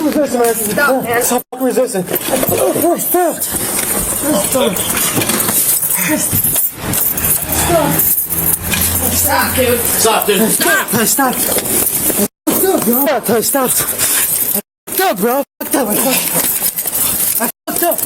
resisting, man. Stop, man. Stop resisting. Stop. Stop, dude. Stop, dude. Stop. Stop. Stop, bro. Stop. Stop, bro. Stop.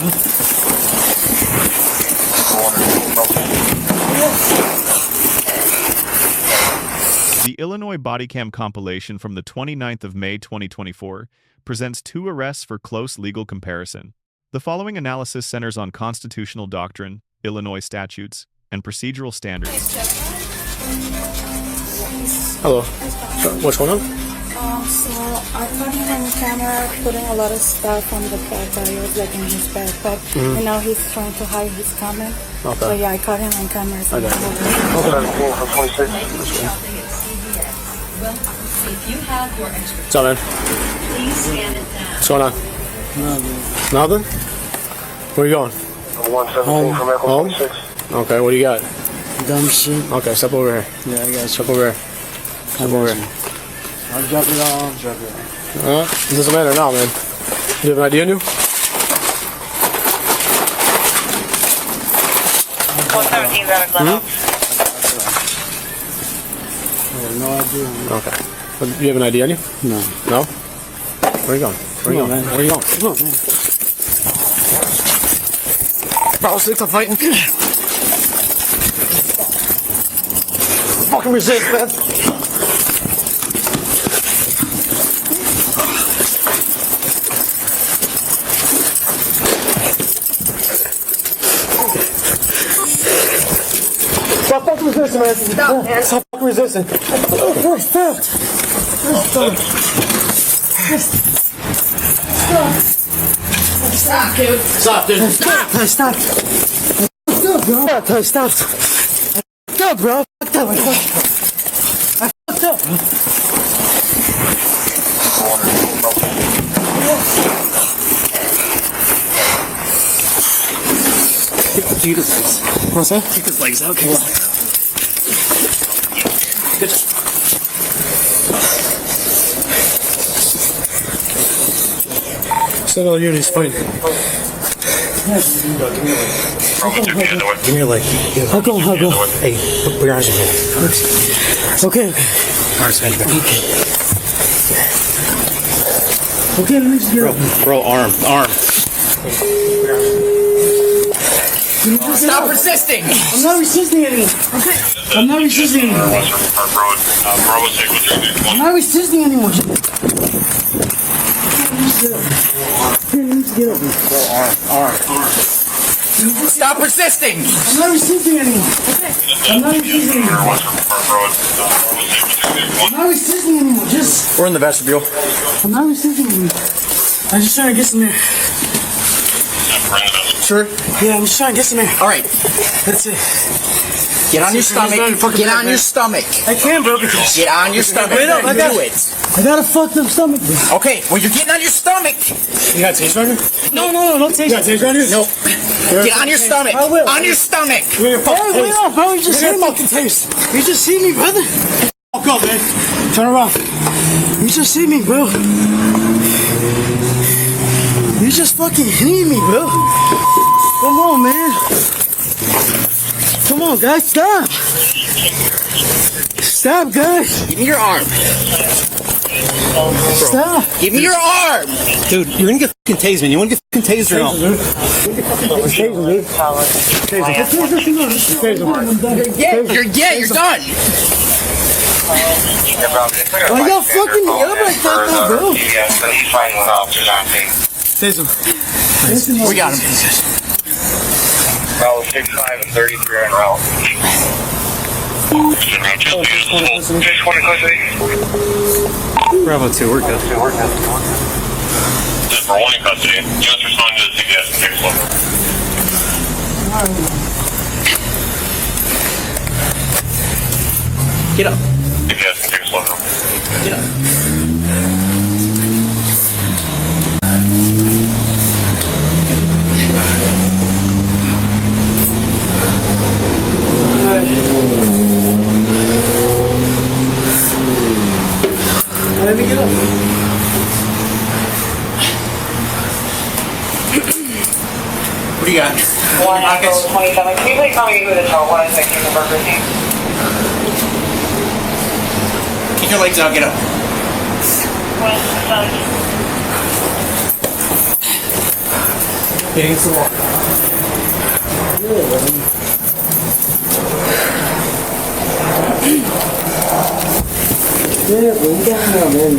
The Illinois Bodycam compilation from the 29th of May 2024 presents 2 arrests for close legal comparison. The following analysis centers on constitutional doctrine, Illinois statutes, and procedural standards. Hello. What's going on? So I caught him on camera putting a lot of stuff on the bed that he was like in his backpack, and now he's trying to hide his comment. Okay. So yeah, I caught him on camera. So Okay. If you have your extra, What's up, man? please stand it down. What's going on? Nothing. Where you going? 117 from Echo Home? 26. Okay, what do you got? Dumb shit. Okay, step over here. Yeah, I got Step over here. Step over here. I'll drop it off, drop it off. It doesn't matter now, man. You have an ID on you? 117 Red Glen. I have no idea. Okay. Do you have an ID on you? No. No? Where are you going? Where are you Come on, going? man. Where are you going? Come on, man. Bro, sticks are fighting. Fucking resist, man. Stop fucking resisting, man. Stop, man. Stop fucking resisting. Stop. Stop, dude. Stop, dude. Stop. Stop. Stop, bro. Stop. Stop, bro. Stop. Kick his legs. What's that? Kick his legs out. Kick his legs. Good job. Still all units fighting. Give me your leg. I'll go. Hey, put your eyes in here. Okay. Arms head back. Okay, let me just get up. Bro, arm. Stop resisting. I'm not resisting anymore. Okay. I'm not resisting anymore. I'm not resisting anymore. Let me just get up. Bro, arm. Stop resisting. I'm not resisting anymore. I'm not resisting anymore. I'm not resisting anymore. Just. We're in the vestibule. I'm not resisting anymore. I'm just trying to get some air. Sure. Yeah, I'm just trying to get some air. All right, That's it. get on your stomach. Get on your stomach. I can't, bro, because Get on your stomach. Wait up, I got Do it. it. I got a fucked up stomach, bro. Okay, well you're getting on your stomach. You got a taste on you? No, don't taste. You got a taser on you? No. Get on your stomach. I will. On your stomach. Hey, wait up, bro. You just see me. You just see me, brother. Fuck up, man. Turn around. You just see me, bro. You just fucking need me, bro. Come on, man. Come on, guys. Stop. Stop, guys. Give me your arm. Stop. Give me your arm. Dude, you're gonna get fucking tased, man. You wanna get fucking tased or no? You're done. Why y'all fucking me up like that, now, bro? He's fighting with officers on scene. Taser. We got him. Bravo 65 and 33 are en route. Just one custody. Bravo 2, we're good. Just for one in custody. Just respond to the CPS and take slow. Get up. CPS and take slow. Get up. Let me get up. What do you got? 127. Can you please tell me who the total was that came to Burger King? Keep your legs out, get up. Getting some water. Yeah, bro, you got me out, man.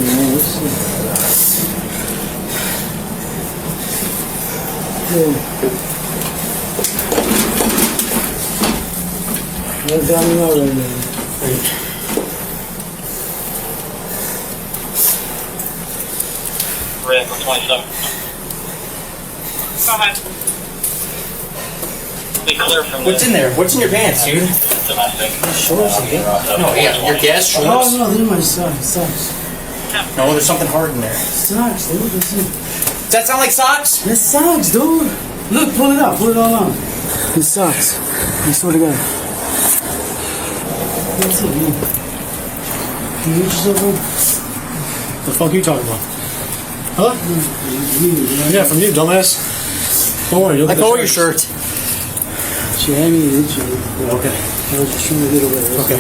You got me out right now. Red for 27. Go ahead. Be clear from What's in there? What's in your pants, dude? domestic. Shorts again? No, yeah, your gas shorts. Oh, no, they're my socks. No, there's something hard in there. Socks, dude. Does that sound like socks? That's socks, dude. Look, pull it out. Pull it all out. It's socks. I swear to God. That's it, man. Can you reach yourself up? The fuck you talking about? Huh? Yeah, from you, dumbass. Don't worry, you'll Let get go the of your shirt. She had me in it. Okay. I was just trying to get away. Okay.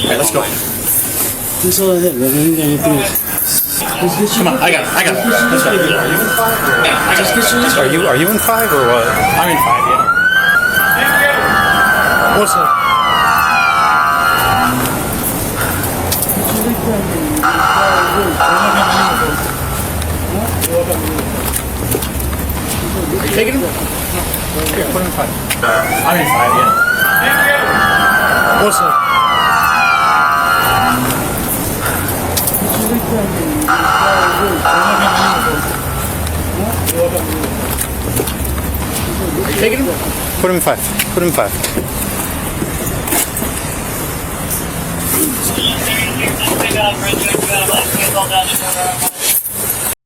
Alright, let's go. That's all I had, man. I didn't get anything else. Come on, I got it. Let's go. Yeah, Just get your Are you in 5 or what? I'm in 5, yeah. What's that? Are you taking him? Here, put him in 5. I'm in 5, yeah. What's that? Are you taking him? Put him in 5. Put him in 5.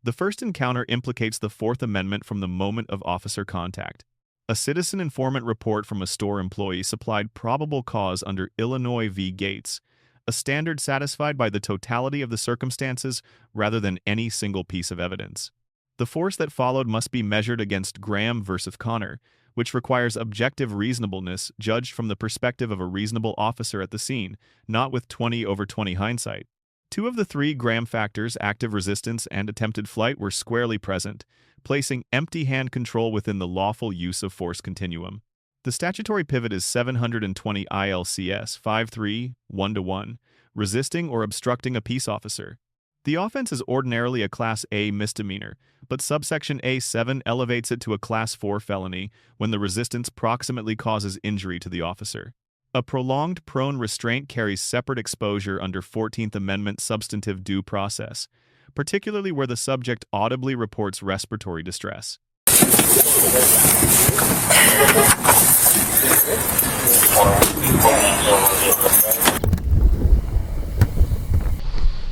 The first encounter implicates the Fourth Amendment from the moment of officer contact. A citizen informant report from a store employee supplied probable cause under Illinois v. Gates, a standard satisfied by the totality of the circumstances rather than any single piece of evidence. The force that followed must be measured against Graham versus Connor, which requires objective reasonableness judged from the perspective of a reasonable officer at the scene, not with 20/20 hindsight. 2 of the 3 Graham factors, active resistance and attempted flight, were squarely present, placing empty hand control within the lawful use of force continuum. The statutory pivot is 720 ILCS 5.3(1)(1), resisting or obstructing a peace officer. The offense is ordinarily a Class A misdemeanor, but subsection A7 elevates it to a Class 4 felony when the resistance proximately causes injury to the officer. A prolonged prone restraint carries separate exposure under 14th Amendment substantive due process, particularly where the subject audibly reports respiratory distress.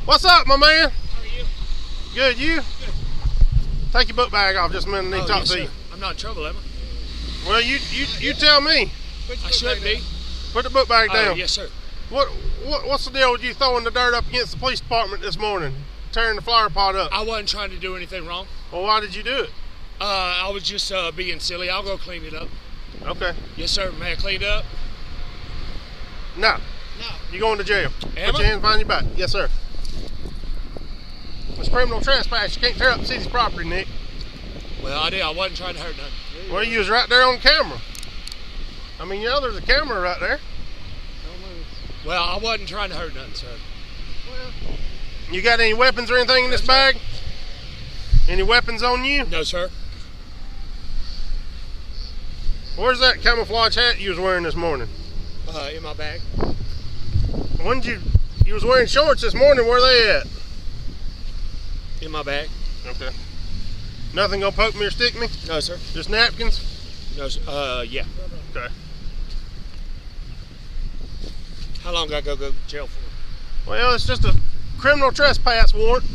What's up, my man? How are you? Good, you? Good. Take your book bag off just a minute. I need to talk to you. I'm not in trouble, am I? Well, you tell me. I should be. Put the book bag down. Yes, sir. What's the deal with you throwing the dirt up against the police department this morning, tearing the flower pot up? I wasn't trying to do anything wrong. Well, why did you do it? I was just being silly. I'll go clean it up. Okay. Yes, sir. May I clean it up? No. No. You're going to jail. Am Put I? your hands behind your back. Yes, sir. It's criminal trespass. You can't tear up the city's property, Nick. Well, I did. I wasn't trying to hurt nothing. Well, you was right there on camera. I mean, you know there's a camera right there. Well, I wasn't trying to hurt nothing, sir. Well, you got any weapons or anything in this bag? Any weapons on you? No, sir. Where's that camouflage hat you was wearing this morning? In my bag. When did you was wearing shorts this morning, where they at? In my bag. Okay. Nothing gonna poke me or stick me? No, sir. Just napkins? No, sir. Yeah. Okay. How long I go to jail for? Well, it's just a criminal trespass warrant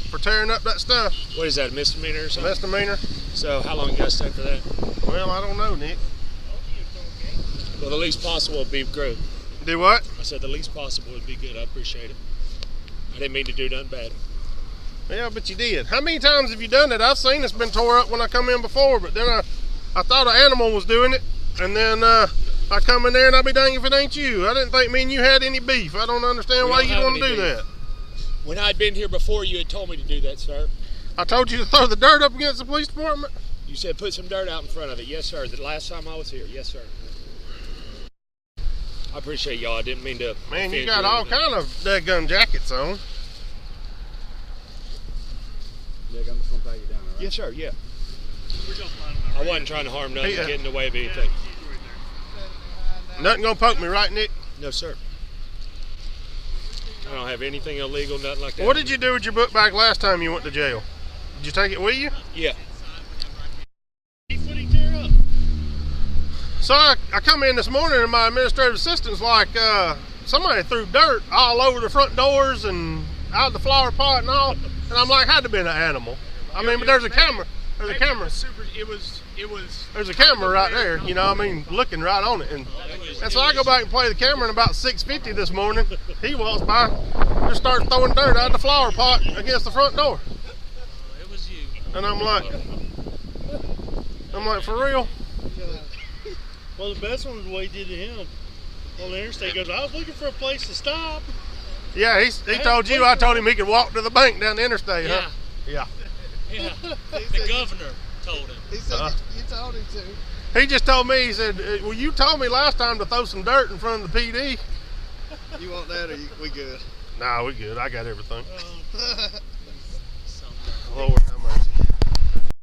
for tearing up that stuff. What is that, a misdemeanor or something? Misdemeanor. So how long you got to stay for that? Well, I don't know, Nick. Well, the least possible would be good. Do what? I said the least possible would be good. I appreciate it. I didn't mean to do nothing bad. Yeah, but you did. How many times have you done it? I've seen it's been tore up when I come in before, but then I thought an animal was doing it, and then I come in there and I'll be dang if it ain't you. I didn't think me and you had any beef. I don't understand why you'd want to do that. When I'd been here before, you had told me to do that, sir. I told you to throw the dirt up against the police department? You said put some dirt out in front of it. Yes, sir. The last time I was here. Yes, sir. I appreciate y'all. I didn't mean to. Man, you got all kind of gun jackets on. Yes, sir. Yeah. I wasn't trying to harm nothing, get in the way of anything. Nothing gonna poke me, right, Nick? No, sir. I don't have anything illegal, nothing like that. What did you do with your book bag last time you went to jail? Did you take it with you? Yeah. So I come in this morning and my administrative assistant's like, somebody threw dirt all over the front doors and out the flower pot and all. And I'm like, had to be an animal. I mean, but there's a camera. There's a camera. There's a camera right there, you know, I mean, looking right on it. And so I go back and play the camera, and about 6:50 this morning, he walks by, just starts throwing dirt out of the flower pot against the front door. It was you. And I'm like, for real? Well, the best one was what he did to him on the interstate. He goes, I was looking for a place to stop. Yeah, he told you. I told him he could walk to the bank down the interstate, huh? Yeah. Yeah. The governor told him. He said you told him to. He just told me, he said, well, you told me last time to throw some dirt in front of the PD. You want that or we good? Nah, we good. I got everything. Lord have mercy.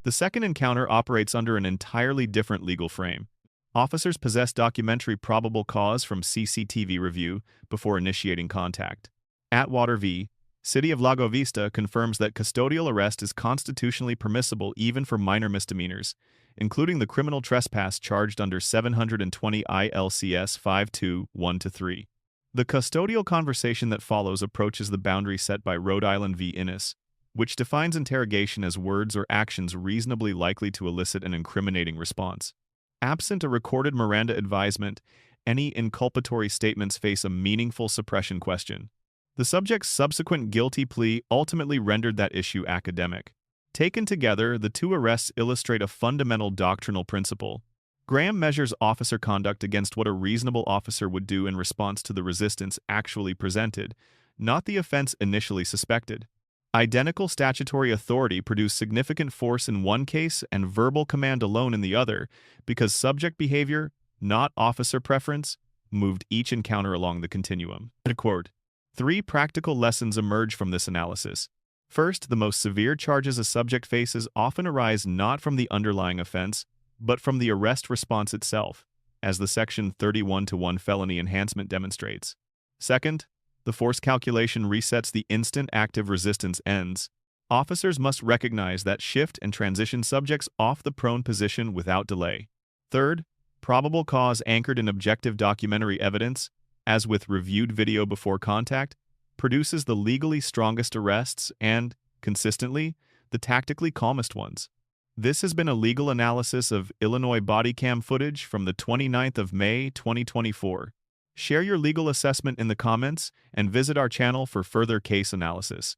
The second encounter operates under an entirely different legal frame. Officers possess documentary probable cause from CCTV review before initiating contact. Atwater v. City of Lago Vista confirms that custodial arrest is constitutionally permissible even for minor misdemeanors, including the criminal trespass charged under 720 ILCS 521-3. The custodial conversation that follows approaches the boundary set by Rhode Island v. Innis, which defines interrogation as words or actions reasonably likely to elicit an incriminating response. Absent a recorded Miranda advisement, any inculpatory statements face a meaningful suppression question. The subject's subsequent guilty plea ultimately rendered that issue academic. Taken together, the two arrests illustrate a fundamental doctrinal principle. Graham measures officer conduct against what a reasonable officer would do in response to the resistance actually presented, not the offense initially suspected. Identical statutory authority produced significant force in one case and verbal command alone in the other, because subject behavior, not officer preference, moved each encounter along the continuum. Quote, 3 practical lessons emerge from this analysis. First, the most severe charges a subject faces often arise not from the underlying offense, but from the arrest response itself, as the Section 31-1 felony enhancement demonstrates. Second, the force calculation resets the instant active resistance ends. Officers must recognize that shift and transition subjects off the prone position without delay. Third, probable cause anchored in objective documentary evidence, as with reviewed video before contact, produces the legally strongest arrests and, consistently, the tactically calmest ones. This has been a legal analysis of Illinois Bodycam footage from the 29th of May, 2024. Share your legal assessment in the comments and visit our channel for further case analysis.